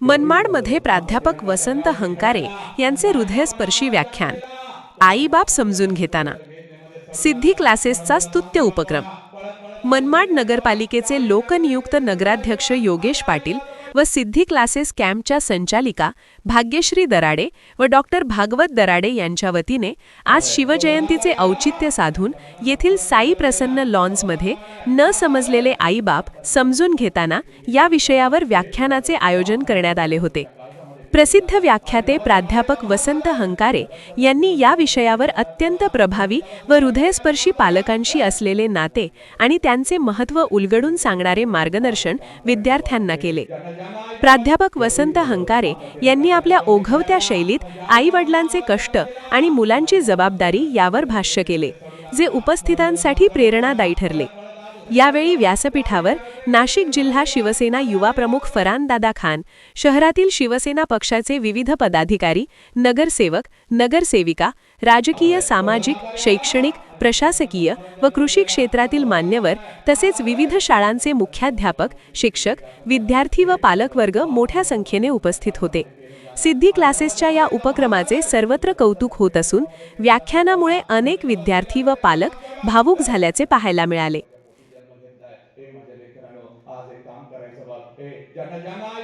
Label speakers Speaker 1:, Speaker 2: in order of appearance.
Speaker 1: मनमाडमध्ये प्राध्यापक वसंत हंकारे यांचे हृदयस्पर्शी व्याख्यान. आई बाप समजून घेताना. सिद्धी क्लासेसचा स्तुत्य उपक्रम. मनमाड नगरपालिकेचे लोकनियुक्त नगराध्यक्ष योगेश पाटील व सिद्धी क्लासेस कॅम्पच्या संचालिका भाग्यश्री दराडे व डॉक्टर भागवत दराडे यांच्या वतीने आज शिवजयंतीचे औचित्य साधून येथील साई प्रसन्न लॉन्समध्ये न समजलेले आईबाप समजून घेताना या विषयावर व्याख्यानाचे आयोजन करण्यात आले होते. प्रसिद्ध व्याख्याते प्राध्यापक वसंत हंकारे यांनी या विषयावर अत्यंत प्रभावी व हृदयस्पर्शी पालकांशी असलेले नाते आणि त्यांचे महत्त्व उलगडून सांगणारे मार्गदर्शन विद्यार्थ्यांना केले. प्राध्यापक वसंत हंकारे यांनी आपल्या ओघवत्या शैलीत आई-वडिलांचे कष्ट आणि मुलांची जबाबदारी यावर भाष्य केले, जे उपस्थितांसाठी प्रेरणादायी ठरले. यावेळी व्यासपीठावर नाशिक जिल्हा शिवसेना युवा प्रमुख फरानदादा खान, शहरातील शिवसेना पक्षाचे विविध पदाधिकारी, नगरसेवक, नगरसेविका, राजकीय, सामाजिक, शैक्षणिक, प्रशासकीय व कृषी क्षेत्रातील मान्यवर तसेच विविध शाळांचे मुख्याध्यापक, शिक्षक, विद्यार्थी व पालकवर्ग मोठ्या संख्येने उपस्थित होते. सिद्धी क्लासेसच्या या उपक्रमाचे सर्वत्र कौतुक होत असून व्याख्यानामुळे अनेक विद्यार्थी व पालक भावुक झाल्याचे पाहायला मिळाले.
Speaker 2: माझ्या लेकरांनो आज एक काम करायचं बघ, ज्यांना ज्यांना